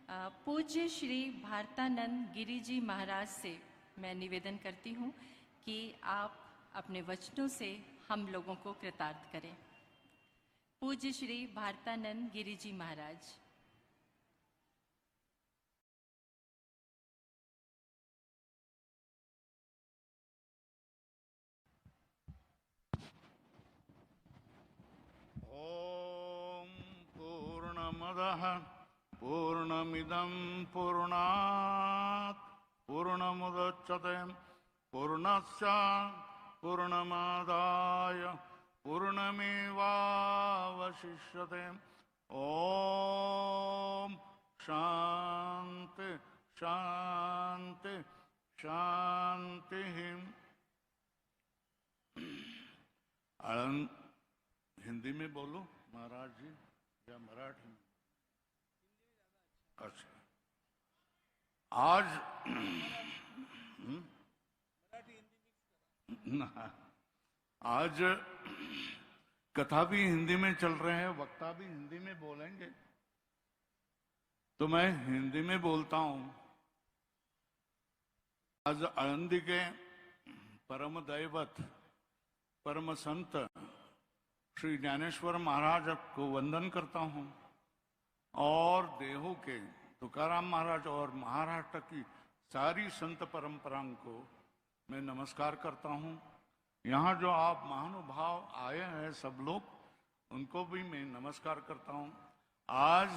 पूज्य श्री भारतानंद गिरि जी महाराज से मैं निवेदन करती हूँ कि आप अपने वचनों से हम लोगों को कृतार्थ करें। पूज्य श्री भारतानंद गिरि जी महाराज। ओम पूर्णमदः पूर्णमिदं पूर्णात् पूर्णमुदच्यते पूर्णस्य पूर्णमादाय पूर्णमेवावशिष्यते। ओम शांति शांति शांति। हिंदी में बोलो महाराज जी या मराठी में? अच्छा, आज आज कथा भी हिंदी में चल रहे हैं, वक्ता भी हिंदी में बोलेंगे, तो मैं हिंदी में बोलता हूं। आज आळंदी के परम दैवत परम संत श्री ज्ञानेश्वर महाराज को वंदन करता हूं और देहू के तुकाराम महाराज और महाराष्ट्र की सारी संत परंपरा को मैं नमस्कार करता हूं। यहाँ जो आप महानुभाव आए हैं सब लोग, उनको भी मैं नमस्कार करता हूं। आज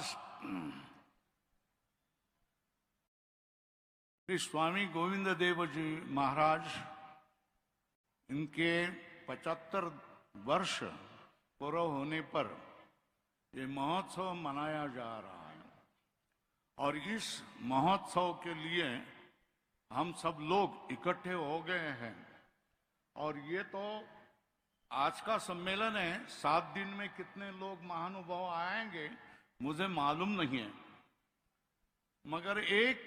श्री स्वामी गोविंद देव जी महाराज, इनके 75 वर्ष पूरा होने पर ये महोत्सव मनाया जा रहा है और इस महोत्सव के लिए हम सब लोग इकट्ठे हो गए हैं। और ये तो आज का सम्मेलन है, 7 दिन में कितने लोग महानुभाव आएंगे मुझे मालूम नहीं है, मगर एक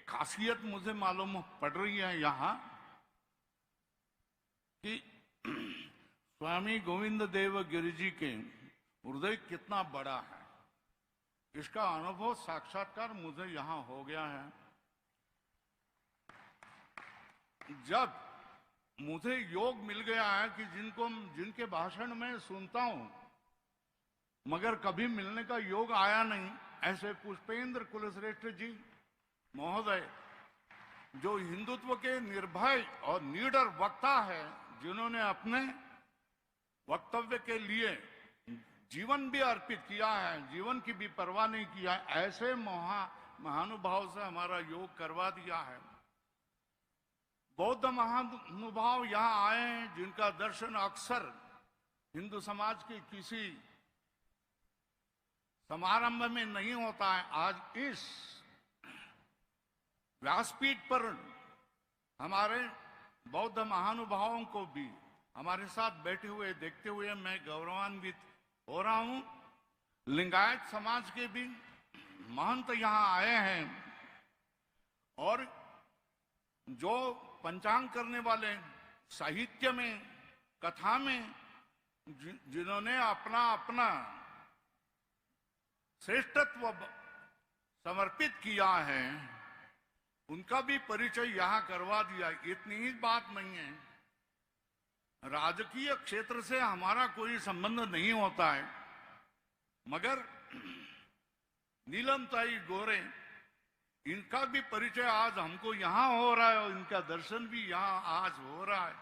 खासियत मुझे मालूम पड़ रही है यहाँ कि स्वामी गोविंद देव गिरि जी के हृदय कितना बड़ा है, इसका अनुभव साक्षात्कार मुझे यहाँ हो गया है। जब मुझे योग मिल गया है कि जिनके भाषण में सुनता हूं मगर कभी मिलने का योग आया नहीं, ऐसे पुष्पेंद्र कुलश्रेष्ठ जी महोदय जो हिंदुत्व के निर्भय और निडर वक्ता है, जिन्होंने अपने वक्तव्य के लिए जीवन भी अर्पित किया है, जीवन की भी परवाह नहीं किया, ऐसे महानुभाव से हमारा योग करवा दिया है। बौद्ध महानुभाव यहाँ आए हैं जिनका दर्शन अक्सर हिंदू समाज के किसी समारंभ में नहीं होता है। आज इस व्यासपीठ पर हमारे बौद्ध महानुभावों को भी हमारे साथ बैठे हुए देखते हुए मैं गौरवान्वित हो रहा हूं। लिंगायत समाज के भी महंत यहाँ आए हैं और जो पंचांग करने वाले, साहित्य में, कथा में जिन्होंने अपना अपना श्रेष्ठत्व समर्पित किया है, उनका भी परिचय यहाँ करवा दिया। इतनी ही बात नहीं है, राजकीय क्षेत्र से हमारा कोई संबंध नहीं होता है, मगर नीलमताई गोरे, इनका भी परिचय आज हमको यहाँ हो रहा है और इनका दर्शन भी यहाँ आज हो रहा है।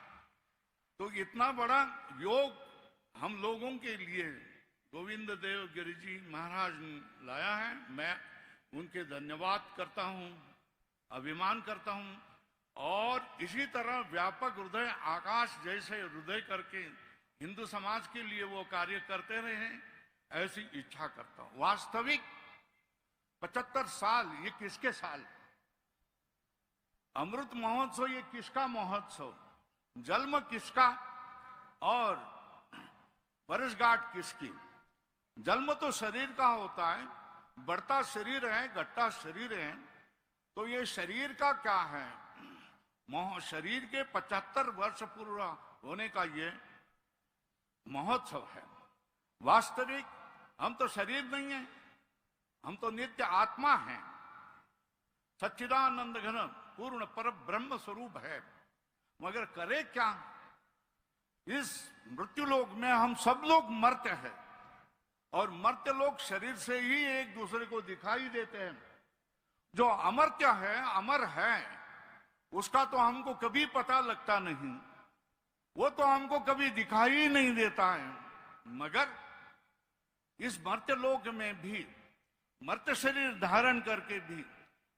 तो इतना बड़ा योग हम लोगों के लिए गोविंद देव गिरि जी महाराज ने लाया है। मैं उनके धन्यवाद करता हूँ, अभिमान करता हूँ और इसी तरह व्यापक हृदय, आकाश जैसे हृदय करके हिंदू समाज के लिए वो कार्य करते रहे, ऐसी इच्छा करता हूँ। वास्तविक 75 साल, ये किसके साल? अमृत महोत्सव ये किसका महोत्सव? जन्म किसका और वर्षगांठ किसकी? जन्म तो शरीर का होता है, बढ़ता शरीर है, घटता शरीर है, तो ये शरीर का क्या है? शरीर के 75 वर्ष पूरा होने का ये महोत्सव है। वास्तविक हम तो शरीर नहीं है, हम तो नित्य आत्मा हैं। सच्चिदानंद घन पूर्ण पर ब्रह्म स्वरूप है, मगर करे क्या? इस मृत्यु लोक में हम सब लोग मरते हैं, और मर्त्य लोग शरीर से ही एक दूसरे को दिखाई देते हैं। जो अमर्त्य है, अमर है, उसका तो हमको कभी पता लगता नहीं, वो तो हमको कभी दिखाई ही नहीं देता है। मगर इस मर्त्य लोक में भी, मर्त्य शरीर धारण करके भी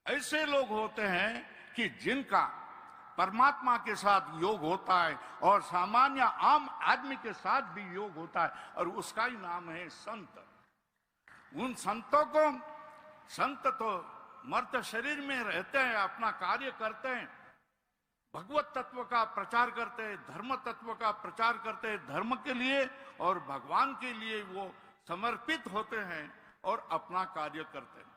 ऐसे लोग होते हैं कि जिनका परमात्मा के साथ योग होता है और सामान्य आम आदमी के साथ भी योग होता है, और उसका ही नाम है संत। उन संतों को, संत तो मर्त्य शरीर में रहते हैं, अपना कार्य करते हैं, भगवत तत्व का प्रचार करते हैं, धर्म तत्व का प्रचार करते हैं, धर्म के लिए और भगवान के लिए वो समर्पित होते हैं और अपना कार्य करते हैं।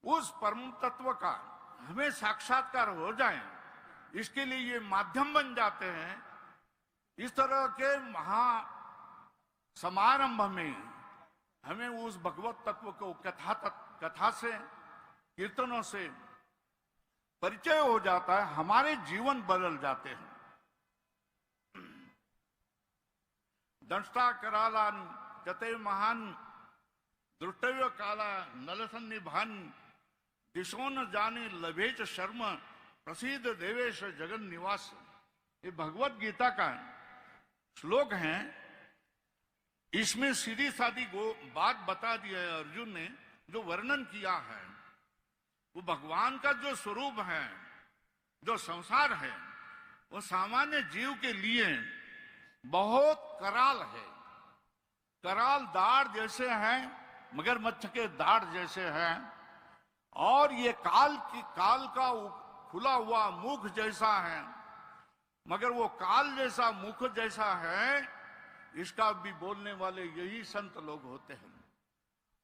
उस परम तत्व का हमें साक्षात्कार हो जाए, इसके लिए ये माध्यम बन जाते हैं। इस तरह के महा समारंभ में हमें उस भगवत तत्व को कथा से, कीर्तनों से परिचय हो जाता है, हमारे जीवन बदल जाते हैं। दंष्टा कराला जते महान दृष्टव्य काला नलसन्निभान दिशो न जाने लभेच शर्म प्रसिद्ध देवेश जगन निवास। ये भगवत गीता का श्लोक है। इसमें सीधी सादी बात बता दी है अर्जुन ने, जो वर्णन किया है वो भगवान का जो स्वरूप है, जो संसार है, वो सामान्य जीव के लिए बहुत कराल है। कराल दाढ़ जैसे है, मगरमच्छ के दाढ़ जैसे है, और ये काल का खुला हुआ मुख जैसा है, मगर वो काल जैसा मुख जैसा है, इसका भी बोलने वाले यही संत लोग होते हैं।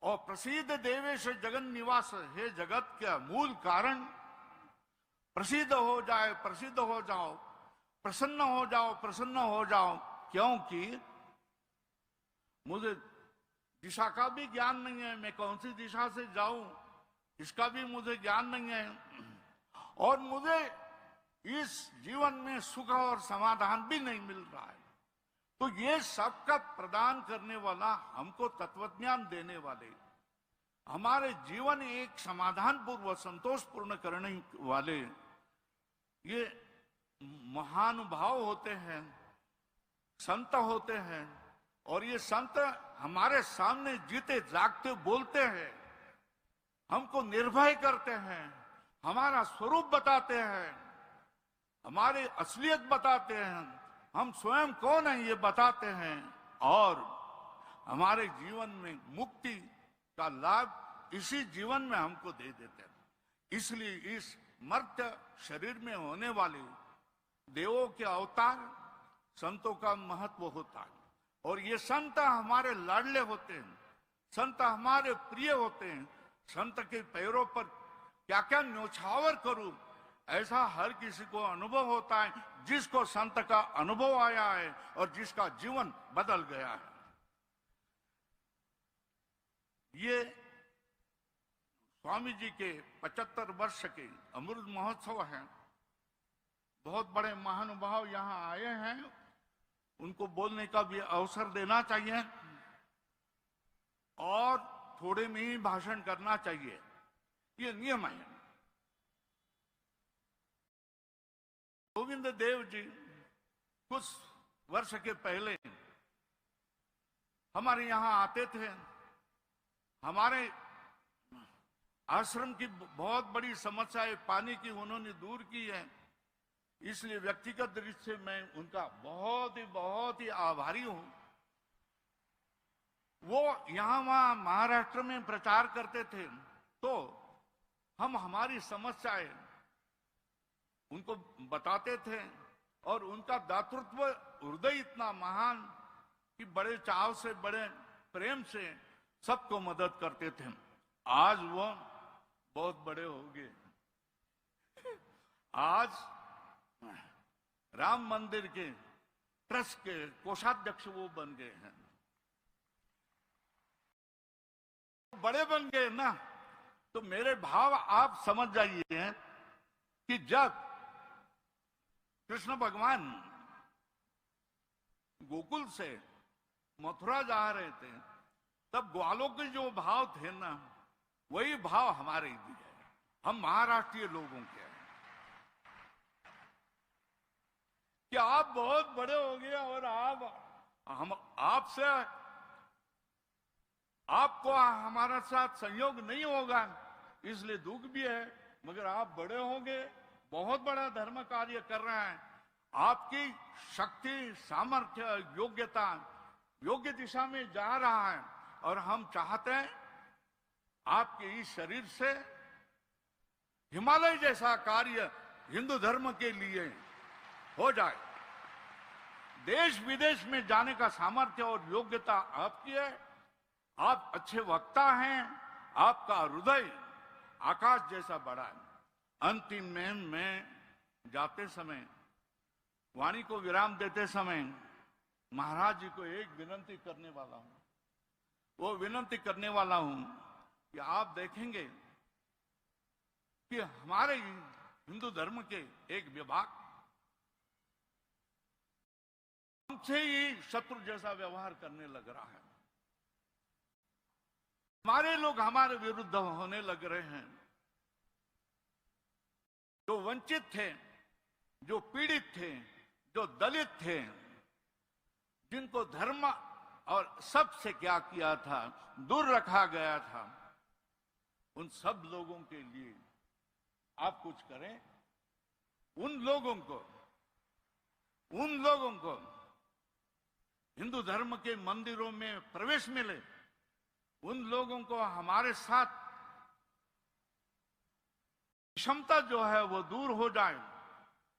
और प्रसिद्ध देवेश जगन निवास, हे जगत के मूल कारण, प्रसिद्ध हो जाए, प्रसिद्ध हो जाओ, प्रसन्न हो जाओ, प्रसन्न हो जाओ, क्योंकि मुझे दिशा का भी ज्ञान नहीं है, मैं कौन सी दिशा से जाऊं इसका भी मुझे ज्ञान नहीं है, और मुझे इस जीवन में सुख और समाधान भी नहीं मिल रहा है। तो ये सबका प्रदान करने वाला, हमको तत्वज्ञान देने वाले, हमारे जीवन एक समाधान पूर्वक संतोष पूर्ण करने वाले ये महानुभाव होते हैं, संत होते हैं। और ये संत हमारे सामने जीते जागते बोलते हैं, हमको निर्भय करते हैं, हमारा स्वरूप बताते हैं, हमारी असलियत बताते हैं, हम स्वयं कौन है ये बताते हैं, और हमारे जीवन में मुक्ति का लाभ इसी जीवन में हमको दे देते हैं। इसलिए इस मर्त्य शरीर में होने वाले देवों के अवतार संतों का महत्व होता है। और ये संत हमारे लाडले होते हैं, संत हमारे प्रिय होते हैं। संत के पैरों पर क्या क्या न्योछावर करूं, ऐसा हर किसी को अनुभव होता है, जिसको संत का अनुभव आया है और जिसका जीवन बदल गया है। ये स्वामी जी के 75 वर्ष के अमृत महोत्सव है। बहुत बड़े महानुभाव यहाँ आए हैं, उनको बोलने का भी अवसर देना चाहिए और थोड़े में ही भाषण करना चाहिए, ये नियम है। गोविंद देव जी कुछ वर्ष के पहले हमारे यहाँ आते थे। हमारे आश्रम की बहुत बड़ी समस्या है, पानी की उन्होंने दूर की है। इसलिए व्यक्तिगत दृष्टि से मैं उनका बहुत ही आभारी हूं। वो यहाँ वहां महाराष्ट्र में प्रचार करते थे, तो हम हमारी समस्याएं उनको बताते थे, और उनका दातृत्व हृदय इतना महान कि बड़े चाव से, बड़े प्रेम से सबको मदद करते थे। आज वो बहुत बड़े हो गए। आज राम मंदिर के ट्रस्ट के कोषाध्यक्ष वो बन गए हैं। बड़े बन गए ना, तो मेरे भाव आप समझ जाइए कि जब कृष्ण भगवान गोकुल से मथुरा जा रहे थे, तब ग्वालों के जो भाव थे ना, वही भाव हमारे भी है। हम महाराष्ट्रीय लोगों के हैं कि आप बहुत बड़े हो गए और हम आपसे आपको हमारा साथ संयोग नहीं होगा, इसलिए दुख भी है। मगर आप बड़े होंगे, बहुत बड़ा धर्म कार्य कर रहे हैं, आपकी शक्ति, सामर्थ्य, योग्यता योग्य दिशा में जा रहा है, और हम चाहते हैं आपके इस शरीर से हिमालय जैसा कार्य हिंदू धर्म के लिए हो जाए। देश विदेश में जाने का सामर्थ्य और योग्यता आपकी है। आप अच्छे वक्ता हैं, आपका हृदय आकाश जैसा बड़ा है। अंतिम में मैं जाते समय, वाणी को विराम देते समय महाराज जी को एक विनती करने वाला हूं। वो विनती करने वाला हूं कि आप देखेंगे कि हमारे हिंदू धर्म के एक विभाग हमसे ही शत्रु जैसा व्यवहार करने लग रहा है। हमारे लोग हमारे विरुद्ध होने लग रहे हैं। जो वंचित थे, जो पीड़ित थे, जो दलित थे, जिनको धर्म और सबसे क्या किया था, दूर रखा गया था, उन सब लोगों के लिए आप कुछ करें। उन लोगों को हिंदू धर्म के मंदिरों में प्रवेश मिले, उन लोगों को हमारे साथ क्षमता जो है वो दूर हो जाए।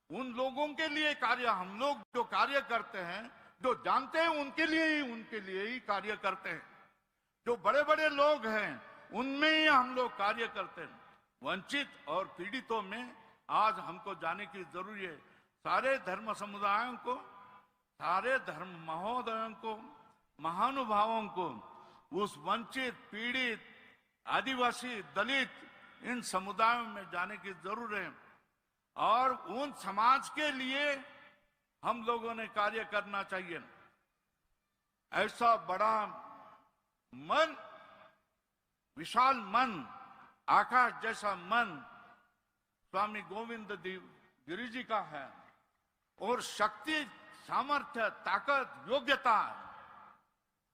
उन लोगों के लिए कार्य, हम लोग जो कार्य करते हैं, जो जानते हैं उनके लिए ही कार्य करते हैं। जो बड़े बड़े लोग हैं उनमें ही हम लोग कार्य करते हैं। वंचित और पीड़ितों में आज हमको जाने की जरूरत है। सारे धर्म समुदायों को, सारे धर्म महोदयों को, महानुभावों को उस वंचित, पीड़ित, आदिवासी, दलित इन समुदायों में जाने की जरूरत है, और उन समाज के लिए हम लोगों ने कार्य करना चाहिए। ऐसा बड़ा मन, विशाल मन, आकाश जैसा मन स्वामी गोविंद देव गिरि जी का है, और शक्ति, सामर्थ्य, ताकत, योग्यता,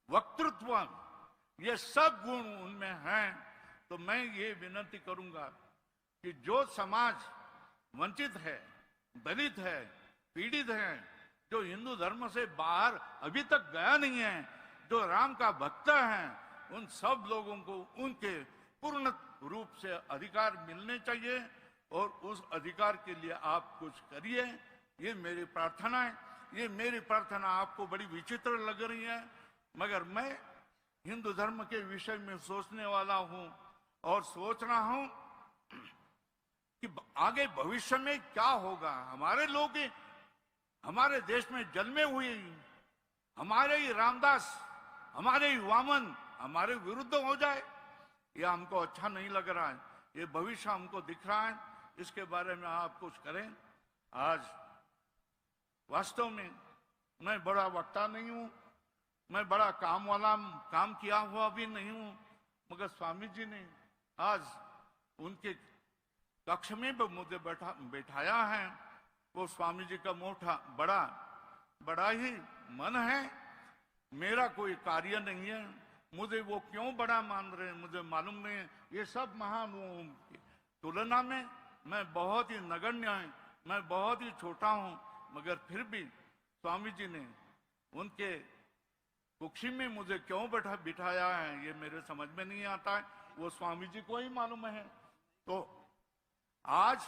वक्तृत्व, ये सब गुण उनमें हैं। तो मैं ये विनती करूंगा कि जो समाज वंचित है, दलित है, पीड़ित है, जो हिंदू धर्म से बाहर अभी तक गया नहीं है, जो राम का भक्त है, उन सब लोगों को उनके पूर्ण रूप से अधिकार मिलने चाहिए, और उस अधिकार के लिए आप कुछ करिए। ये मेरी प्रार्थना है। ये मेरी प्रार्थना आपको बड़ी विचित्र लग रही है, मगर मैं हिंदू धर्म के विषय में सोचने वाला हूं, और सोच रहा हूं कि आगे भविष्य में क्या होगा। हमारे लोग हमारे देश में जन्मे हुए, हमारे ही रामदास, हमारे ही वामन हमारे विरुद्ध हो जाए, यह हमको अच्छा नहीं लग रहा है। ये भविष्य हमको दिख रहा है, इसके बारे में आप कुछ करें। आज वास्तव में मैं बड़ा वक्ता नहीं हूं, मैं बड़ा काम किया हुआ भी नहीं हूं, मगर स्वामी जी ने आज उनके कक्ष में भी मुझे बैठाया है। वो स्वामी जी का मोटा बड़ा ही मन है। मेरा कोई कार्य नहीं है, मुझे वो क्यों बड़ा मान रहे हैं मुझे मालूम नहीं है। ये सब महानुभावों की तुलना में मैं बहुत ही नगण्य हूं, मैं बहुत ही छोटा हूं, मगर फिर भी स्वामी जी ने उनके कुक्षी में मुझे क्यों बिठाया है, ये मेरे समझ में नहीं आता है। वो स्वामी जी को ही मालूम है। तो आज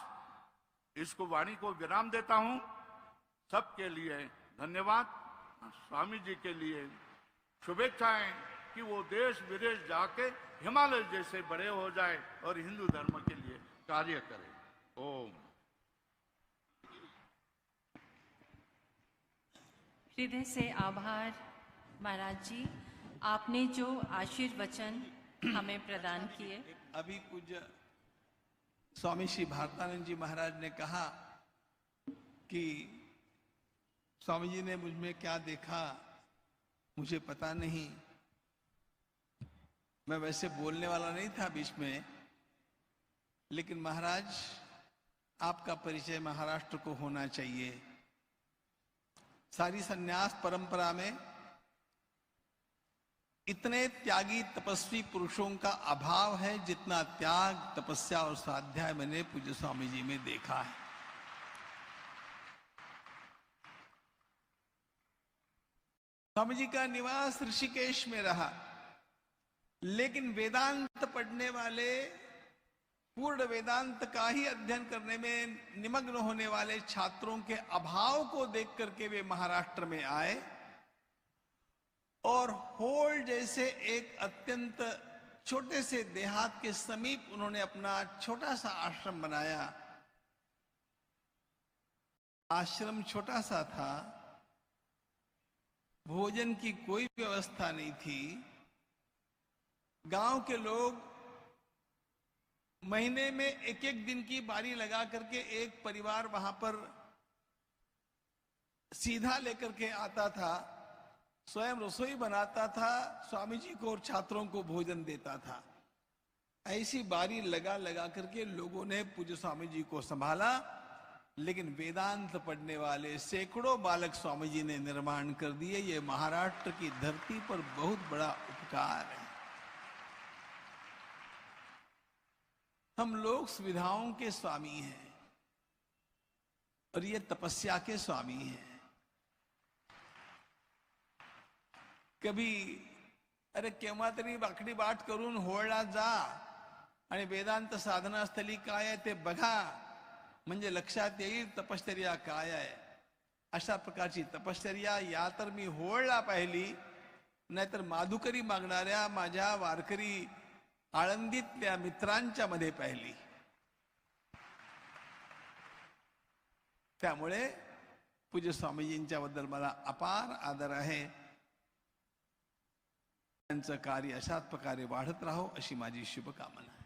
इसको वाणी को विराम देता हूं। सबके लिए धन्यवाद। स्वामी जी के लिए शुभेच्छाएं कि वो देश विदेश जाके हिमालय जैसे बड़े हो जाए और हिंदू धर्म के लिए कार्य करे। ओम। हृदय से आभार महाराज जी, आपने जो आशीर्वचन हमें प्रदान किए अभी पूज्य स्वामी श्री भारतानंद जी महाराज ने कहा कि स्वामी जी ने मुझ में क्या देखा मुझे पता नहीं, मैं वैसे बोलने वाला नहीं था बीच में, लेकिन महाराज आपका परिचय महाराष्ट्र को होना चाहिए। सारी सन्यास परंपरा में इतने त्यागी तपस्वी पुरुषों का अभाव है जितना त्याग, तपस्या और स्वाध्याय मैंने पूज्य स्वामी जी में देखा है। स्वामी जी का निवास ऋषिकेश में रहा, लेकिन वेदांत पढ़ने वाले, पूर्ण वेदांत का ही अध्ययन करने में निमग्न होने वाले छात्रों के अभाव को देख करके वे महाराष्ट्र में आए और होल जैसे एक अत्यंत छोटे से देहात के समीप उन्होंने अपना छोटा सा आश्रम बनाया। आश्रम छोटा सा था, भोजन की कोई व्यवस्था नहीं थी। गांव के लोग महीने में एक एक दिन की बारी लगा करके एक परिवार वहां पर सीधा लेकर के आता था, स्वयं रसोई बनाता था, स्वामी जी को और छात्रों को भोजन देता था। ऐसी बारी लगा लगा करके लोगों ने पूज्य स्वामी जी को संभाला, लेकिन वेदांत पढ़ने वाले सैकड़ों बालक स्वामी जी ने निर्माण कर दिए। ये महाराष्ट्र की धरती पर बहुत बड़ा उपकार है। हम लोग सुविधाओं के स्वामी हैं और ये तपस्या के स्वामी हैं। कभी अरे केव्हा तरी वाकडी वाट करून होळला जा आणि वेदांत साधना स्थली काय आहे ते बघा, म्हणजे लक्षात येईल तपश्चर्या काय आहे। अशा प्रकारची तपश्चर्या या तर मी होळला पाहिली, नाहीतर माधुकरी मागणाऱ्या माझ्या वारकरी आळंदीतल्या मित्रांच्या मध्ये पाहिली। त्यामुळे पूज्य स्वामीजींच्या बद्दल मला अपार आदर आहे। त्यांचं कार्य अशाच प्रकारे वाढत राहो अशी माझी शुभकामना।